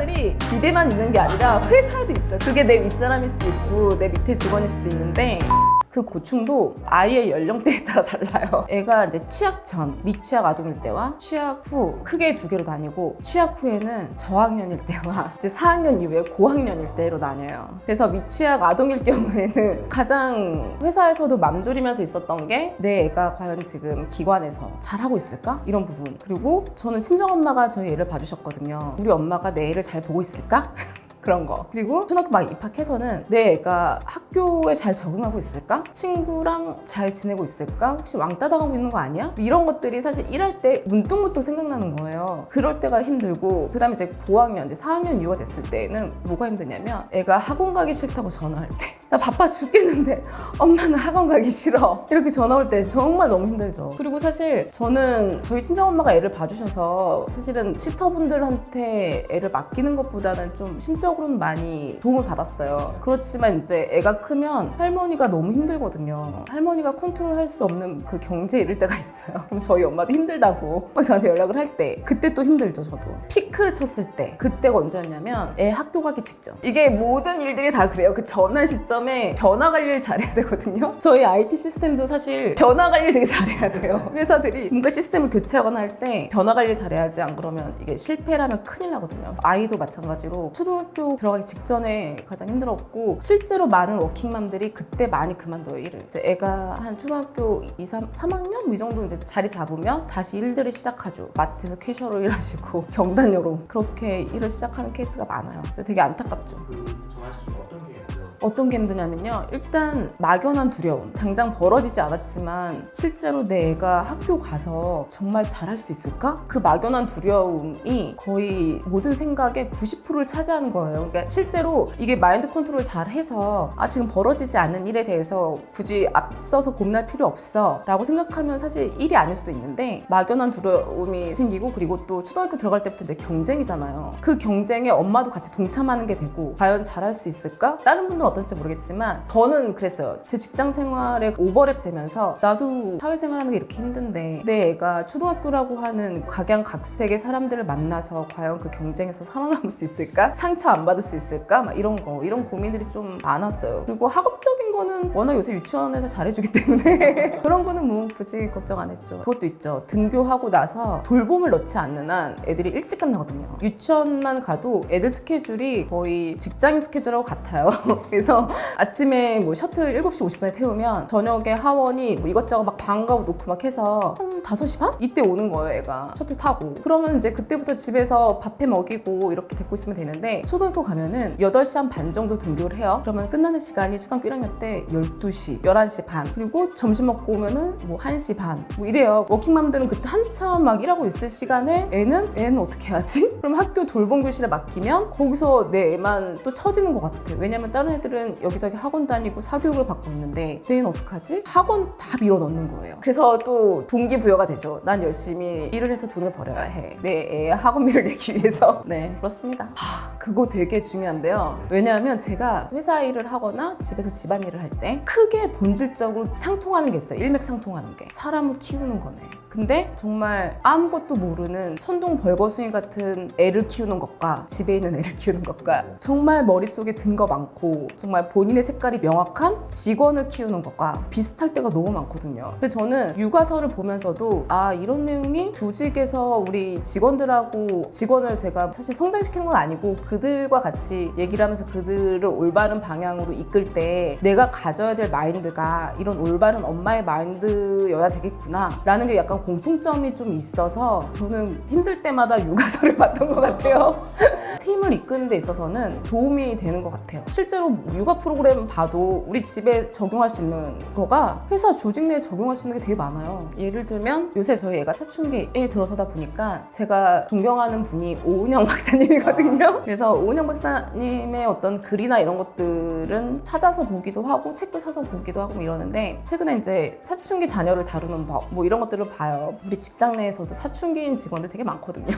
회사들이 집에만 있는 게 아니라 회사에도 있어요. 그게 내 윗사람일 수 있고 내 밑에 직원일 수도 있는데 그 고충도 아이의 연령대에 따라 달라요. 애가 이제 취학 전, 미취학 아동일 때와 취학 후 크게 두 개로 나뉘고 취학 후에는 저학년일 때와 이제 4학년 이후에 고학년일 때로 나뉘어요. 그래서 미취학 아동일 경우에는 가장 회사에서도 맘졸이면서 있었던 게 내 애가 과연 지금 기관에서 잘하고 있을까? 이런 부분. 그리고 저는 친정엄마가 저희 애를 봐주셨거든요. 우리 엄마가 내 애를 잘 보고 있을까? 그런 거. 그리고 초등학교 막 입학해서는 내 애가 학교에 잘 적응하고 있을까? 친구랑 잘 지내고 있을까? 혹시 왕따 당하고 있는 거 아니야? 이런 것들이 사실 일할 때 문득문득 생각나는 거예요. 그럴 때가 힘들고 그다음에 이제 고학년, 이제 4학년 이후가 됐을 때는 뭐가 힘드냐면 애가 학원 가기 싫다고 전화할 때 나 바빠 죽겠는데 엄마는 학원 가기 싫어 이렇게 전화 올 때 정말 너무 힘들죠. 그리고 사실 저는 저희 친정엄마가 애를 봐주셔서 사실은 시터분들한테 애를 맡기는 것보다는 좀 심적으로는 많이 도움을 받았어요. 그렇지만 이제 애가 크면 할머니가 너무 힘들거든요. 할머니가 컨트롤할 수 없는 그 경제에 이를 때가 있어요. 그럼 저희 엄마도 힘들다고 막 저한테 연락을 할 때 그때 또 힘들죠. 저도 피크를 쳤을 때 그때가 언제였냐면 애 학교 가기 직전. 이게 모든 일들이 다 그래요. 그 전환 시점에 변화 관리를 잘해야 되거든요. 저희 IT 시스템도 사실 변화 관리를 되게 잘해야 돼요. 회사들이 뭔가 시스템을 교체하거나 할 때 변화 관리를 잘해야지, 안 그러면 이게 실패라면 큰일 나거든요. 아이도 마찬가지로 초등학교 들어가기 직전에 가장 힘들었고 실제로 많은 워킹맘들이 그때 많이 그만둬요, 일을. 이제 애가 한 초등학교 2, 3학년? 뭐 이 정도 이제 자리 잡으면 다시 일들을 시작하죠. 마트에서 캐셔로 일하시고 경단녀로 그렇게 일을 시작하는 케이스가 많아요. 근데 되게 안타깝죠. 정하시는 어떤 게 힘드냐면요. 일단 막연한 두려움. 당장 벌어지지 않았지만 실제로 내 애가 학교 가서 정말 잘할 수 있을까? 그 막연한 두려움이 거의 모든 생각의 90%를 차지하는 거예요. 그러니까 실제로 이게 마인드 컨트롤 잘 해서 지금 벌어지지 않는 일에 대해서 굳이 앞서서 고민할 필요 없어 라고 생각하면 사실 일이 아닐 수도 있는데 막연한 두려움이 생기고, 그리고 또 초등학교 들어갈 때부터 이제 경쟁이잖아요. 그 경쟁에 엄마도 같이 동참하는 게 되고 과연 잘할 수 있을까? 다른 분들은 어떤지 모르겠지만 저는 그랬어요. 제 직장 생활에 오버랩 되면서 나도 사회생활하는 게 이렇게 힘든데 내 애가 초등학교라고 하는 각양각색의 사람들을 만나서 과연 그 경쟁에서 살아남을 수 있을까? 상처 안 받을 수 있을까? 막 이런 고민들이 좀 많았어요. 그리고 학업적인 거는 워낙 요새 유치원에서 잘해주기 때문에 그런 거는 뭐 굳이 걱정 안 했죠. 그것도 있죠. 등교하고 나서 돌봄을 넣지 않는 한 애들이 일찍 끝나거든요. 유치원만 가도 애들 스케줄이 거의 직장인 스케줄하고 같아요. 그래서 아침에 뭐 셔틀 7시 50분에 태우면 저녁에 하원이 뭐 이것저것 막 방과후 놓고 막 해서 한 5시 반? 이때 오는 거예요, 애가. 셔틀 타고. 그러면 이제 그때부터 집에서 밥해 먹이고 이렇게 데리고 있으면 되는데 초등학교 가면은 8시 한 반 정도 등교를 해요. 그러면 끝나는 시간이 초등학교 1학년 때 12시, 11시 반. 그리고 점심 먹고 오면은 뭐 1시 반. 뭐 이래요. 워킹맘들은 그때 한참 막 일하고 있을 시간에 애는 어떻게 해야지? 그럼 학교 돌봄 교실에 맡기면 거기서 내 애만 또 처지는 것 같아. 왜냐면 다른 애들은 여기저기 학원 다니고 사교육을 받고 있는데 내 애는 어떡하지? 학원 다 밀어 넣는 거예요. 그래서 또 동기부여가 되죠. 난 열심히 일을 해서 돈을 벌어야 해. 내 애의 학원비를 내기 위해서. 네, 그렇습니다. 그거 되게 중요한데요. 왜냐하면 제가 회사 일을 하거나 집에서 집안일을 할 때 크게 본질적으로 상통하는 게 있어요. 일맥상통하는 게. 사람을 키우는 거네. 근데 정말 아무것도 모르는 천둥 벌거숭이 같은 애를 키우는 것과 집에 있는 애를 키우는 것과 정말 머릿속에 든 거 많고 정말 본인의 색깔이 명확한 직원을 키우는 것과 비슷할 때가 너무 많거든요. 그래서 저는 육아서를 보면서도 이런 내용이 조직에서 우리 직원을 제가 사실 성장시키는 건 아니고 그들과 같이 얘기를 하면서 그들을 올바른 방향으로 이끌 때 내가 가져야 될 마인드가 이런 올바른 엄마의 마인드여야 되겠구나 라는 게 약간 공통점이 좀 있어서 저는 힘들 때마다 육아서를 봤던 것 같아요. 팀을 이끄는 데 있어서는 도움이 되는 것 같아요. 실제로 육아 프로그램 봐도 우리 집에 적용할 수 있는 거가 회사 조직 내에 적용할 수 있는 게 되게 많아요. 예를 들면 요새 저희 애가 사춘기에 들어서다 보니까 제가 존경하는 분이 오은영 박사님이거든요. 그래서 오은영 박사님의 어떤 글이나 이런 것들은 찾아서 보기도 하고 책도 사서 보기도 하고 이러는데 최근에 이제 사춘기 자녀를 다루는 법 뭐 이런 것들을 봐요. 우리 직장 내에서도 사춘기인 직원들 되게 많거든요.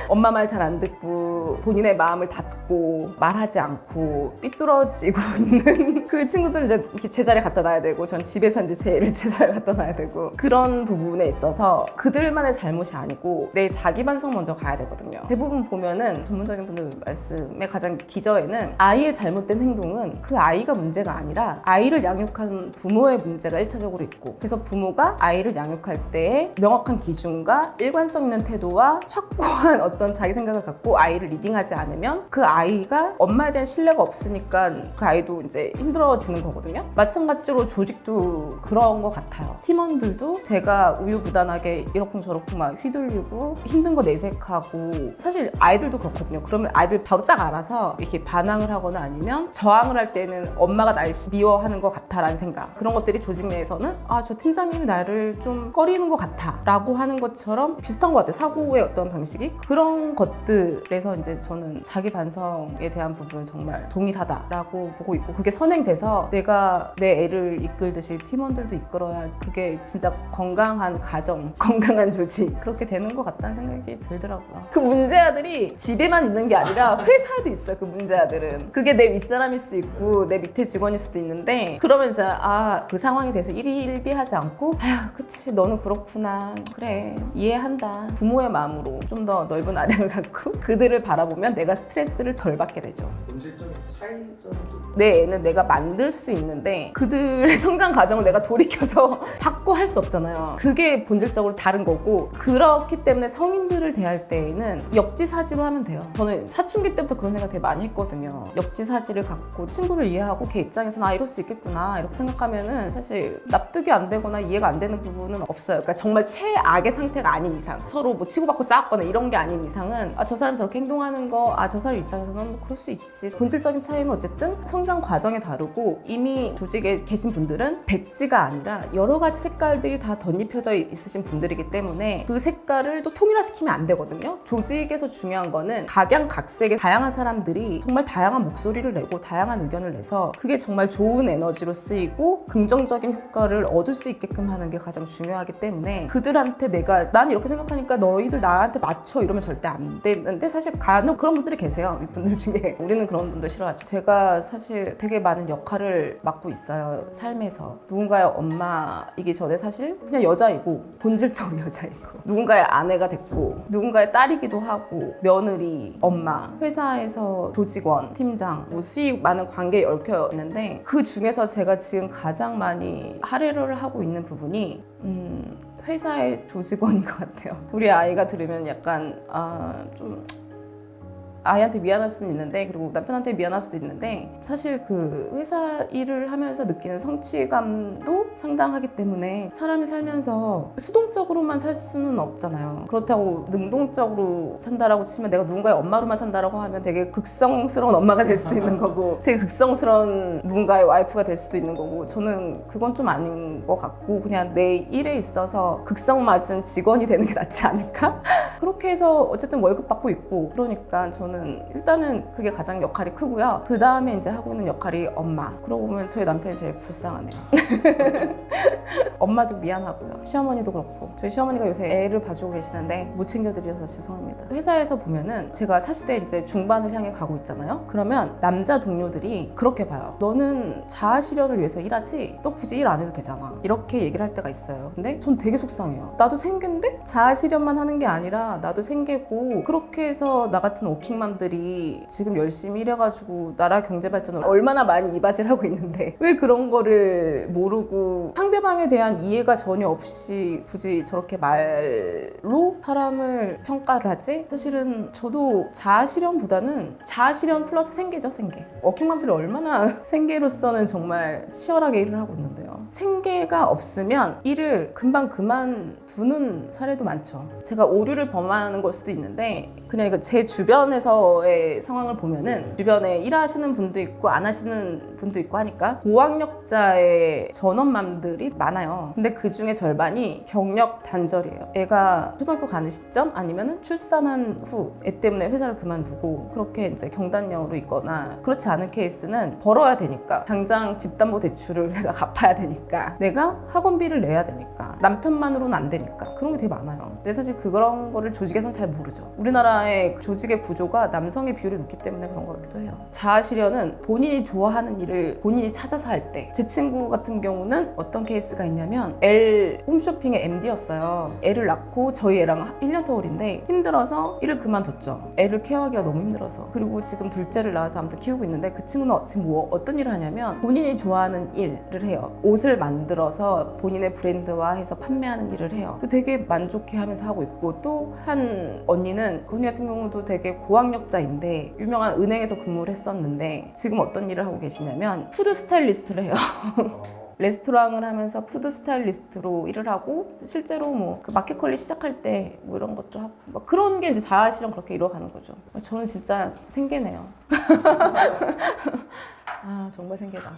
엄마 말 잘 안 듣고 본인의 마음을 닫고 말하지 않고 삐뚤어지고 있는 그 친구들을 이제 이렇게 제자리에 갖다 놔야 되고 전 집에서 이제 제 애를 제자리에 갖다 놔야 되고 그런 부분에 있어서 그들만의 잘못이 아니고 내 자기 반성 먼저 가야 되거든요. 대부분 보면은 전문적인 분들 하는 말씀의 가장 기저에는 아이의 잘못된 행동은 그 아이가 문제가 아니라 아이를 양육하는 부모의 문제가 1차적으로 있고, 그래서 부모가 아이를 양육할 때에 명확한 기준과 일관성 있는 태도와 확고한 어떤 자기 생각을 갖고 아이를 리딩하지 않으면 그 아이가 엄마에 대한 신뢰가 없으니까 그 아이도 이제 힘들어지는 거거든요. 마찬가지로 조직도 그런 것 같아요. 팀원들도 제가 우유부단하게 이러쿵저러쿵 막 휘둘리고 힘든 거 내색하고, 사실 아이들도 그렇거든요. 그러면 아이들 바로 딱 알아서 이렇게 반항을 하거나 아니면 저항을 할 때는 엄마가 날 미워하는 것 같아라는 생각, 그런 것들이 조직 내에서는 아, 저 팀장님이 나를 좀 꺼리는 것 같아 라고 하는 것처럼 비슷한 것 같아요. 사고의 어떤 방식이. 그런 것들에서 이제 저는 자기 반성에 대한 부분은 정말 동일하다라고 보고 있고, 그게 선행돼서 내가 내 애를 이끌듯이 팀원들도 이끌어야 그게 진짜 건강한 가정, 건강한 조직, 그렇게 되는 것 같다는 생각이 들더라고요. 그 문제아들이 집에만 있는 게 아니라 회사에도 있어요. 그 문제아들은. 그게 내 윗사람일 수 있고 내 밑에 직원일 수도 있는데, 그러면 이제 그 상황에 대해서 일희일비하지 않고 아휴 그치 너는 그렇구나, 그래 이해한다, 부모의 마음으로 좀 더 넓은 아량을 갖고 그들을 바라보면 내가 스트레스를 덜 받게 되죠. 본질적인 차이점도 내 애는 내가 만들 수 있는데 그들의 성장 과정을 내가 돌이켜서 확고할 수 없잖아요. 그게 본질적으로 다른 거고, 그렇기 때문에 성인들을 대할 때에는 역지사지로 하면 돼요. 저는 사춘기 때부터 그런 생각 되게 많이 했거든요. 역지사지를 갖고 친구를 이해하고 걔 입장에서는 아 이럴 수 있겠구나 이렇게 생각하면은 사실 납득이 안 되거나 이해가 안 되는 부분은 없어요. 그러니까 정말 최악의 상태가 아닌 이상, 서로 뭐 치고받고 싸웠거나 이런 게 아닌 이상은 아 저 사람 저렇게 행동하는 거 아 저 사람 입장에서는 뭐 그럴 수 있지. 본질적인 차이는 어쨌든 성장 과정이 다르고, 이미 조직에 계신 분들은 백지가 아니라 여러 가지 색깔들이 다 덧입혀져 있으신 분들이기 때문에 그 색깔을 또 통일화시키면 안 되거든요. 조직에서 중요한 거는 각양각색의 다양한 사람들이 정말 다양한 목소리를 내고 다양한 의견을 내서 그게 정말 좋은 에너지로 쓰이고 긍정적인 효과를 얻을 수 있게끔 하는 게 가장 중요하기 때문에, 그들한테 난 이렇게 생각하니까 너희들 나한테 맞춰 이러면 절대 안 되는데, 사실 간혹 그런 분들이 계세요. 이분들 중에. 우리는 그런 분들 싫어하죠. 제가 사실 되게 많은 역할을 맡고 있어요. 삶에서. 누군가의 엄마이기 전에 사실 그냥 여자이고, 본질적으로 여자이고, 누군가의 아내가 됐고, 누군가의 딸이기도 하고, 며느리, 엄마, 회사에서 조직원, 팀장, 무수히 많은 관계에 얽혀있는데, 그 중에서 제가 지금 가장 많이 할애를 하고 있는 부분이 회사의 조직원인 것 같아요. 우리 아이가 들으면 약간 좀 아이한테 미안할 수는 있는데, 그리고 남편한테 미안할 수도 있는데, 사실 그 회사 일을 하면서 느끼는 성취감도 상당하기 때문에 사람이 살면서 수동적으로만 살 수는 없잖아요. 그렇다고 능동적으로 산다라고 치면, 내가 누군가의 엄마로만 산다라고 하면 되게 극성스러운 엄마가 될 수도 있는 거고 되게 극성스러운 누군가의 와이프가 될 수도 있는 거고, 저는 그건 좀 아닌 것 같고 그냥 내 일에 있어서 극성맞은 직원이 되는 게 낫지 않을까? 그렇게 해서 어쨌든 월급 받고 있고, 그러니까 저는 일단은 그게 가장 역할이 크고요. 그 다음에 이제 하고 있는 역할이 엄마. 그러고 보면 저희 남편이 제일 불쌍하네요. 엄마도 미안하고요. 시어머니도 그렇고. 저희 시어머니가 요새 애를 봐주고 계시는데 못 챙겨드려서 죄송합니다. 회사에서 보면은 제가 40대 이제 중반을 향해 가고 있잖아요. 그러면 남자 동료들이 그렇게 봐요. 너는 자아 실현을 위해서 일하지? 너 굳이 일 안 해도 되잖아. 이렇게 얘기를 할 때가 있어요. 근데 전 되게 속상해요. 나도 생계인데 자아 실현만 하는 게 아니라 나도 생계고, 그렇게 해서 나 같은 워킹맘들이 지금 열심히 일해가지고 나라 경제 발전을 얼마나 많이 이바지를 하고 있는데 왜 그런 거를 모르고 상대방에 대한 이해가 전혀 없이 굳이 저렇게 말로 사람을 평가를 하지? 사실은 저도 자아 실현보다는 자아 실현 플러스 생계죠, 생계. 워킹맘들이 얼마나 생계로서는 정말 치열하게 일을 하고 있는데요. 생계가 없으면 일을 금방 그만두는 사례도 많죠. 제가 오류를 범하는 걸 수도 있는데, 그냥 제 주변에서의 상황을 보면은 주변에 일하시는 분도 있고 안 하시는 분도 있고 하니까 고학력자의 전업맘들이 많아요. 근데 그 중에 절반이 경력 단절이에요. 애가 초등학교 가는 시점 아니면은 출산한 후 애 때문에 회사를 그만두고 그렇게 이제 경단녀로 있거나, 그렇지 않은 케이스는 벌어야 되니까 당장 집담보 대출을 내가 갚아야 되니까 되니까, 내가 학원비를 내야 되니까, 남편만으로는 안 되니까 그런 게 되게 많아요. 근데 사실 그런 거를 조직에서는 잘 모르죠. 우리나라의 조직의 구조가 남성의 비율이 높기 때문에 그런 것 같기도 해요. 자아실현은 본인이 좋아하는 일을 본인이 찾아서 할 때, 제 친구 같은 경우는 어떤 케이스가 있냐면 L 홈쇼핑의 MD였어요. 애를 낳고 저희 애랑 1년 터울인데 힘들어서 일을 그만뒀죠. 애를 케어하기가 너무 힘들어서. 그리고 지금 둘째를 낳아서 아무튼 키우고 있는데, 그 친구는 지금 어떤 일을 하냐면 본인이 좋아하는 일을 해요. 옷을 만들어서 본인의 브랜드화해서 판매하는 일을 해요. 되게 만족해하면서 하고 있고, 또 한 언니는, 그 언니 같은 경우도 되게 고학력자인데 유명한 은행에서 근무를 했었는데 지금 어떤 일을 하고 계시냐면 푸드 스타일리스트를 해요. 레스토랑을 하면서 푸드 스타일리스트로 일을 하고, 실제로 뭐 그 마켓컬리 시작할 때 뭐 이런 것도 하고, 뭐 그런 게 이제 자아실현 그렇게 이루어가는 거죠. 저는 진짜 생계네요. 아, 정말 생계다.